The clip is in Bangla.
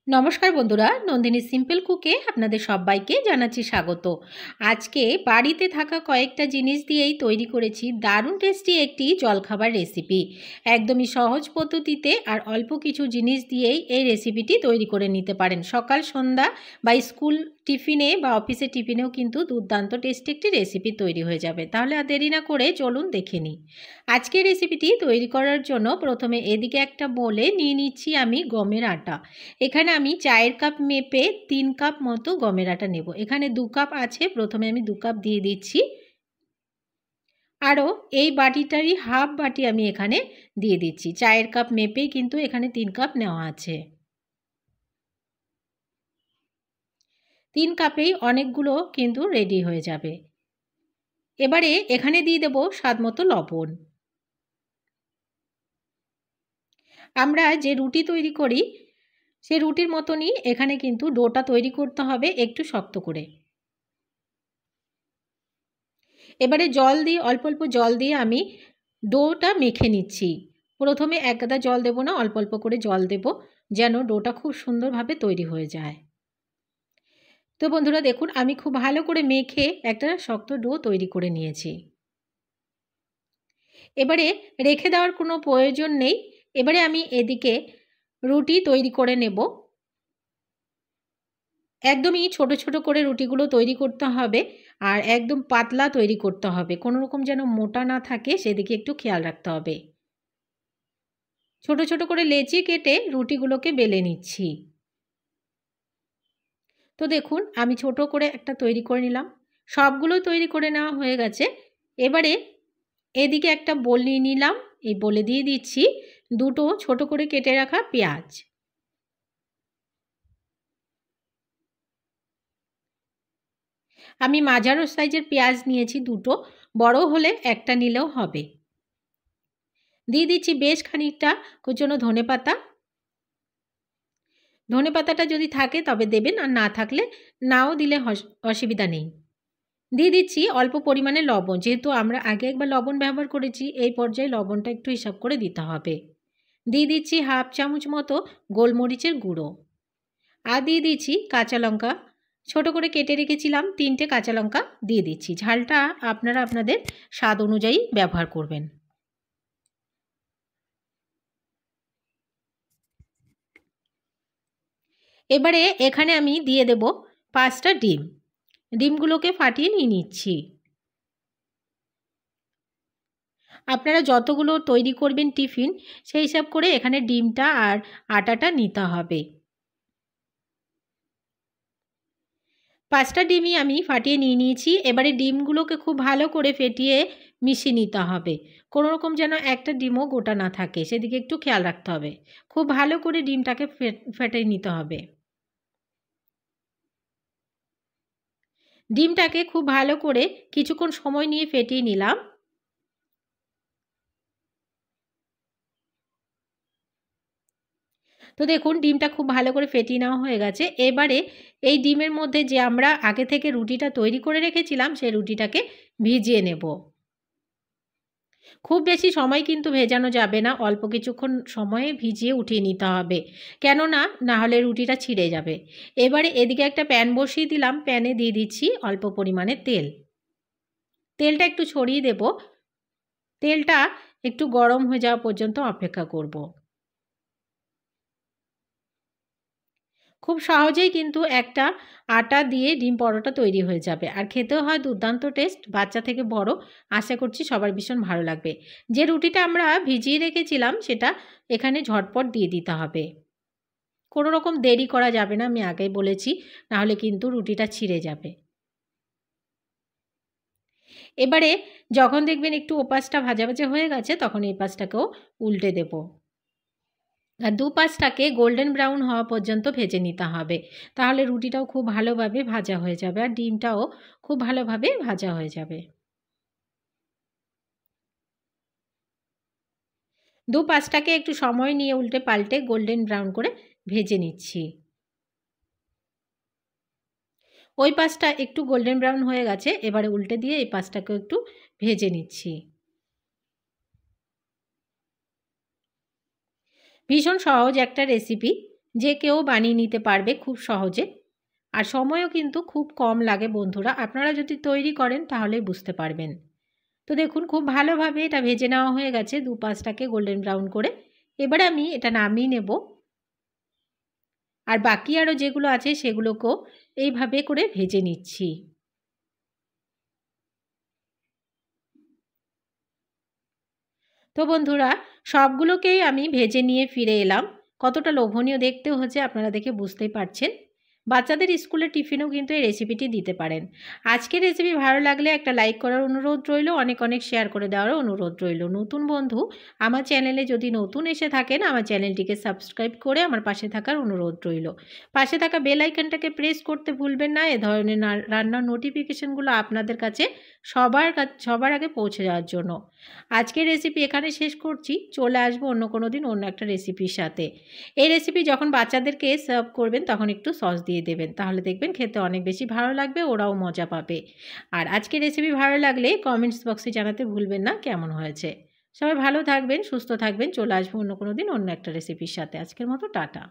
নমস্কার বন্ধুরা, নন্দিনী সিম্পল কুকে আপনাদের সবাইকে জানাচ্ছি স্বাগত। আজকে বাড়িতে থাকা কয়েকটা জিনিস দিয়েই তৈরি করেছি দারুণ টেস্টি একটি জলখাবার রেসিপি। একদমই সহজ পদ্ধতিতে আর অল্প কিছু জিনিস দিয়েই এই রেসিপিটি তৈরি করে নিতে পারেন। সকাল সন্ধ্যা বা স্কুল টিফিনে বা অফিসের টিফিনেও কিন্তু দুর্দান্ত টেস্টি একটি রেসিপি তৈরি হয়ে যাবে। তাহলে আর দেরি না করে চলুন দেখে নিই। আজকের রেসিপিটি তৈরি করার জন্য প্রথমে এদিকে একটা বোলে নিয়ে নিচ্ছি আমি গমের আটা। এখানে আমি চায়ের কাপ মেপে 3 কাপ মতো গমের আটা নেব। এখানে 2 কাপ আছে, প্রথমে আমি 2 কাপ দিয়ে দিচ্ছি। আরও এই বাটিটারই হাফ বাটি আমি এখানে দিয়ে দিচ্ছি। চায়ের কাপ মেপেই কিন্তু এখানে 3 কাপ নেওয়া আছে। 3 কাপেই অনেকগুলো কিন্তু রেডি হয়ে যাবে। এবারে এখানে দিয়ে দেব স্বাদ মতো লবণ। আমরা যে রুটি তৈরি করি সেই রুটির মতনই এখানে কিন্তু ডোটা তৈরি করতে হবে একটু শক্ত করে। এবারে জল দিয়ে অল্প অল্প জল দিয়ে আমি ডোটা মেখে নিচ্ছি। প্রথমে এক গাদা জল দেব না, অল্প অল্প করে জল দেব যেন ডোটা খুব সুন্দরভাবে তৈরি হয়ে যায়। তো বন্ধুরা দেখুন, আমি খুব ভালো করে মেখে একটা শক্ত ডো তৈরি করে নিয়েছি। এবারে রেখে দেওয়ার কোনো প্রয়োজন নেই। এবারে আমি এদিকে রুটি তৈরি করে নেব। একদমই ছোট ছোট করে রুটিগুলো তৈরি করতে হবে আর একদম পাতলা তৈরি করতে হবে। কোনো রকম যেন মোটা না থাকে সেদিকে একটু খেয়াল রাখতে হবে। ছোট ছোট করে লেচি কেটে রুটিগুলোকে বেলে নিচ্ছি। তো দেখুন আমি ছোট করে একটা তৈরি করে নিলাম। সবগুলো তৈরি করে নেওয়া হয়ে গেছে। এবারে এদিকে একটা বোল নিয়ে নিলাম। এই বোলে দিয়ে দিচ্ছি দুটো ছোট করে কেটে রাখা পেঁয়াজ। আমি মাঝারো সাইজের পেঁয়াজ নিয়েছি দুটো, বড় হলে একটা নিলেও হবে। দিয়ে দিচ্ছি বেশ খানিকটা কুচনো ধনেপাতা। ধনেপাতাটা যদি থাকে তবে দেবেন, আর না থাকলে নাও দিলে অসুবিধা নেই। দিয়ে দিচ্ছি অল্প পরিমাণে লবণ। যেহেতু আমরা আগে একবার লবণ ব্যবহার করেছি, এই পর্যায়ে লবণটা একটু হিসাব করে দিতে হবে। দিয়ে দিচ্ছি হাফ চামচ মতো গোলমরিচের গুঁড়ো। আর দিয়ে দিচ্ছি কাঁচা লঙ্কা। ছোট করে কেটে রেখেছিলাম 3টে কাঁচা লঙ্কা দিয়ে দিচ্ছি। ঝালটা আপনারা আপনাদের স্বাদ অনুযায়ী ব্যবহার করবেন। এবারে এখানে আমি দিয়ে দেব 5টা ডিম। ডিমগুলোকে ফাটিয়ে নিয়ে নিচ্ছি। আপনারা যতগুলো তৈরি করবেন টিফিন সেই হিসাব করে এখানে ডিমটা আর আটাটা নিতে হবে। 5টা ডিমই আমি ফাটিয়ে নিয়ে নিয়েছি। এবারে ডিমগুলোকে খুব ভালো করে ফেটিয়ে মিশিয়ে নিতে হবে। কোনো রকম যেন একটা ডিমও গোটা না থাকে সেদিকে একটু খেয়াল রাখতে হবে। খুব ভালো করে ডিমটাকে ফেটিয়ে নিতে হবে। ডিমটাকে খুব ভালো করে কিছুক্ষণ সময় নিয়ে ফেটিয়ে নিলাম। তো দেখুন ডিমটা খুব ভালো করে ফেটিয়ে নেওয়া হয়ে গেছে। এবারে এই ডিমের মধ্যে যে আমরা আগে থেকে রুটিটা তৈরি করে রেখেছিলাম সেই রুটিটাকে ভিজিয়ে নেব। খুব বেশি সময় কিন্তু ভেজানো যাবে না, অল্প কিছুক্ষণ সময়ে ভিজিয়ে উঠিয়ে নিতে হবে, কেননা না হলে রুটিটা ছিঁড়ে যাবে। এবারে এদিকে একটা প্যান বসিয়ে দিলাম। প্যানে দিয়ে দিচ্ছি অল্প পরিমাণে তেল। তেলটা একটু ছড়িয়ে দেব। তেলটা একটু গরম হয়ে যাওয়া পর্যন্ত অপেক্ষা করব। খুব সহজেই কিন্তু একটা আটা দিয়ে ডিম পরোটা তৈরি হয়ে যাবে, আর খেতেও হয় দুর্দান্ত টেস্ট। বাচ্চা থেকে বড় আশা করছি সবার ভীষণ ভালো লাগবে। যে রুটিটা আমরা ভিজিয়ে রেখেছিলাম সেটা এখানে ঝটপট দিয়ে দিতে হবে। কোনো রকম দেরি করা যাবে না, আমি আগেই বলেছি, নাহলে কিন্তু রুটিটা ছিঁড়ে যাবে। এবারে যখন দেখবেন একটু ওপাশটা ভাজা ভাজা হয়ে গেছে তখন এই পাশটাকেও উল্টে দেব। আর দুপাশটাকে গোল্ডেন ব্রাউন হওয়া পর্যন্ত ভেজে নিতে হবে। তাহলে রুটিটাও খুব ভালোভাবে ভাজা হয়ে যাবে আর ডিমটাও খুব ভালোভাবে ভাজা হয়ে যাবে। দুপাশটাকে একটু সময় নিয়ে উল্টে পাল্টে গোল্ডেন ব্রাউন করে ভেজে নিচ্ছি। ওই পাশটা একটু গোল্ডেন ব্রাউন হয়ে গেছে, এবারে উল্টে দিয়ে এই পাশটাকেও একটু ভেজে নিচ্ছি। ভীষণ সহজ একটা রেসিপি, যে কেউ বানিয়ে নিতে পারবে খুব সহজে। আর সময়ও কিন্তু খুব কম লাগে বন্ধুরা, আপনারা যদি তৈরি করেন তাহলেই বুঝতে পারবেন। তো দেখুন খুব ভালোভাবে এটা ভেজে নেওয়া হয়ে গেছে দুপাশটাকে গোল্ডেন ব্রাউন করে। এবার আমি এটা নামিয়ে নেব। আর বাকি আরও যেগুলো আছে সেগুলোকেও এইভাবে করে ভেজে নিচ্ছি। তো বন্ধুরা সবগুলোকেই আমি ভেজে নিয়ে ফিরে এলাম। কতটা লোভনীয় দেখতেও হচ্ছে আপনারা দেখে বুঝতেই পারছেন। বাচ্চাদের স্কুলের টিফিনেও কিন্তু এই রেসিপিটি দিতে পারেন। আজকের রেসিপি ভালো লাগলে একটা লাইক করার অনুরোধ রইল, অনেক অনেক শেয়ার করে দেওয়ারও অনুরোধ রইল। নতুন বন্ধু আমার চ্যানেলে যদি নতুন এসে থাকেন আমার চ্যানেলটিকে সাবস্ক্রাইব করে আমার পাশে থাকার অনুরোধ রইল। পাশে থাকা বেল আইকনটাকে প্রেস করতে ভুলবেন না, এ ধরনের রান্নার নোটিফিকেশনগুলো আপনাদের কাছে সবার আগে পৌঁছে যাওয়ার জন্য। আজকের রেসিপি এখানে শেষ করছি, চলে আসবো অন্য কোনো দিন অন্য একটা রেসিপির সাথে। এই রেসিপি যখন বাচ্চাদেরকে সার্ভ করবেন তখন একটু সস দিয়ে দেবেন, তাহলে দেখবেন খেতে অনেক বেশি ভালো লাগবে, ওরাও মজা পাবে। আর আজকের রেসিপি ভালো লাগলে কমেন্টস বক্সে জানাতে ভুলবেন না কেমন হয়েছে। সবাই ভালো থাকবেন, সুস্থ থাকবেন, চলে আসবো অন্য কোনো দিন অন্য একটা রেসিপির সাথে। আজকের মতো টাটা।